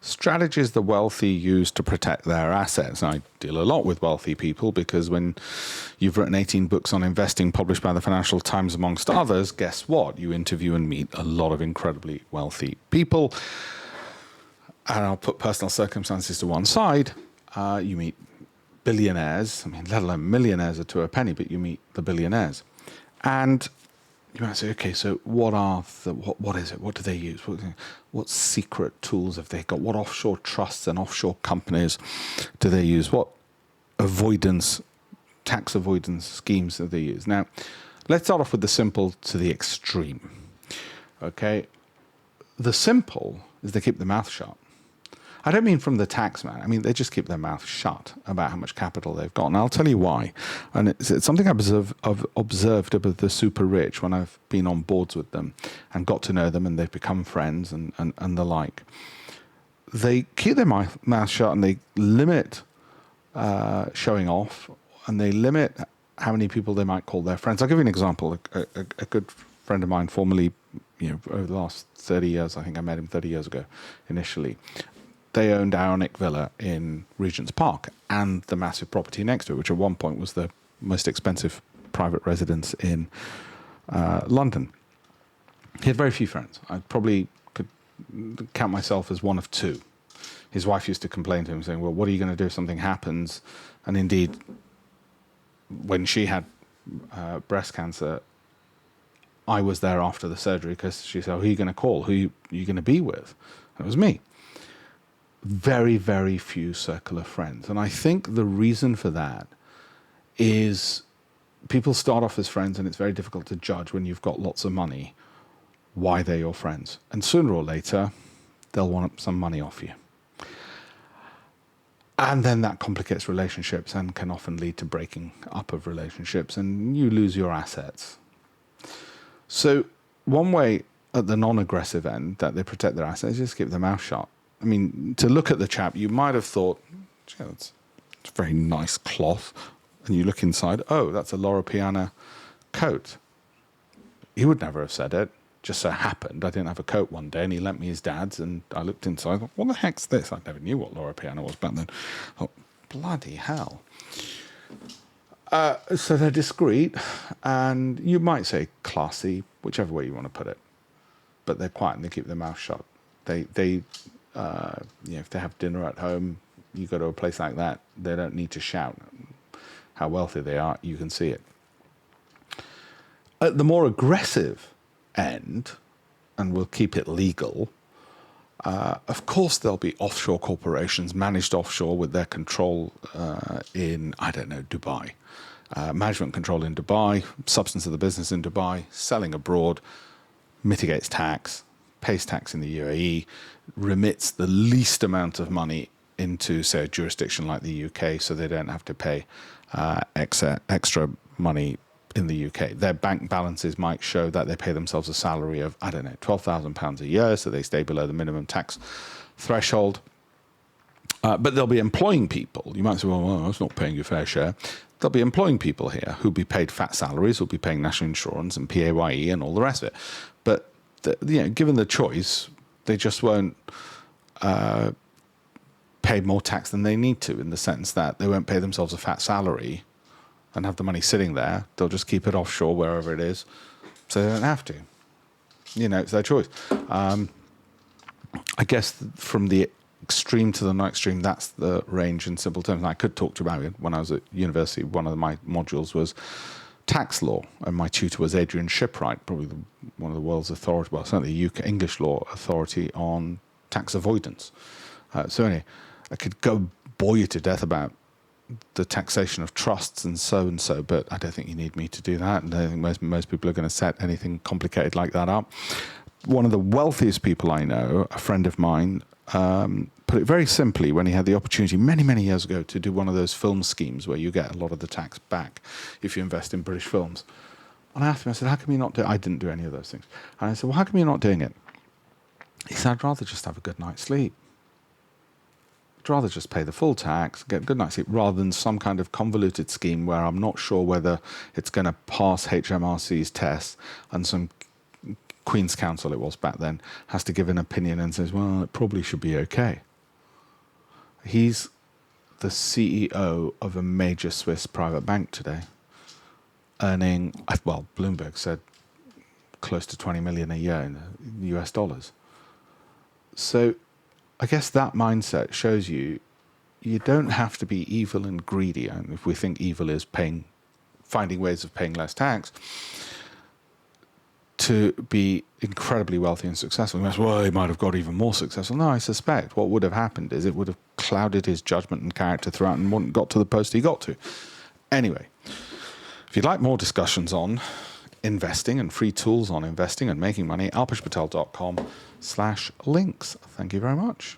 strategies the wealthy use to protect their assets. I deal a lot with wealthy people because when you've written 18 books on investing published by the Financial Times, amongst others, guess what? You interview and meet a lot of incredibly wealthy people. And I'll put personal circumstances to one side. You meet billionaires, I mean, let alone millionaires are to a penny, but you meet the billionaires. And you might say, okay, so what is it? What do they use? What secret tools have they got? What offshore trusts and offshore companies do they use? What tax avoidance schemes do they use? Now, let's start off with the simple to the extreme. Okay? The simple is they keep their mouth shut. I don't mean from the tax man. I mean, they just keep their mouth shut about how much capital they've got. And I'll tell you why. And it's something I've observed about the super rich when I've been on boards with them and got to know them and they've become friends and the like. They keep their mouth shut and they limit showing off and they limit how many people they might call their friends. I'll give you an example. A good friend of mine, formerly, over the last 30 years, I think I met him 30 years ago initially. They owned Ionic Villa in Regent's Park and the massive property next to it, which at one point was the most expensive private residence in London. He had very few friends. I probably could count myself as one of two. His wife used to complain to him saying, well, what are you going to do if something happens? And indeed, when she had breast cancer, I was there after the surgery because she said, who are you going to call? Who are you going to be with? And it was me. Very, very few circle of friends. And I think the reason for that is people start off as friends and it's very difficult to judge when you've got lots of money why they're your friends. And sooner or later, they'll want some money off you. And then that complicates relationships and can often lead to breaking up of relationships and you lose your assets. So one way at the non-aggressive end that they protect their assets is just keep their mouth shut. I mean, to look at the chap, you might have thought, it's a very nice cloth. And you look inside, oh, that's a Loro Piana coat. He would never have said it. Just so happened I didn't have a coat one day and he lent me his dad's and I looked inside and thought, what the heck's this? I never knew what Loro Piana was back then. I thought, bloody hell. So they're discreet and you might say classy, whichever way you want to put it. But they're quiet and they keep their mouth shut. If they have dinner at home, you go to a place like that, they don't need to shout how wealthy they are. You can see it. At the more aggressive end, and we'll keep it legal, of course there'll be offshore corporations managed offshore with their control in, I don't know, Dubai. Management control in Dubai, substance of the business in Dubai, selling abroad, mitigates tax, pays tax in the UAE, remits the least amount of money into, say, a jurisdiction like the UK so they don't have to pay extra money in the UK. Their bank balances might show that they pay themselves a salary of, I don't know, £12,000 a year, so they stay below the minimum tax threshold. But they'll be employing people. You might say, well, that's not paying your fair share. They'll be employing people here who'll be paid fat salaries, who'll be paying national insurance and PAYE and all the rest of it. But given the choice, they just won't pay more tax than they need to, in the sense that they won't pay themselves a fat salary and have the money sitting there. They'll just keep it offshore wherever it is, so they don't have to. It's their choice. I guess from the extreme to the not extreme, that's the range in simple terms. And I could talk to you about it. When I was at university, one of my modules was tax law, and my tutor was Adrian Shipwright, probably one of the world's authority, well, certainly UK English law authority on tax avoidance. So anyway, I could go bore you to death about the taxation of trusts and so, but I don't think you need me to do that, and I don't think most people are going to set anything complicated like that up. One of the wealthiest people I know, a friend of mine, put it very simply when he had the opportunity many, many years ago to do one of those film schemes where you get a lot of the tax back if you invest in British films. And I asked him, I said, how come you're not doing it? I didn't do any of those things. And I said, well, how come you're not doing it? He said, I'd rather just have a good night's sleep. I'd rather just pay the full tax, get a good night's sleep, rather than some kind of convoluted scheme where I'm not sure whether it's going to pass HMRC's tests, and some Queen's Counsel, it was back then, has to give an opinion and says, well, it probably should be okay. He's the CEO of a major Swiss private bank today, earning, well, Bloomberg said close to 20 million a year in US dollars. So I guess that mindset shows you don't have to be evil and greedy. And if we think evil is finding ways of paying less tax, to be incredibly wealthy and successful. Well, he might have got even more successful. No, I suspect what would have happened is it would have clouded his judgment and character throughout and wouldn't got to the post he got to. Anyway, if you'd like more discussions on investing and free tools on investing and making money, alpeshpatel.com/links. Thank you very much.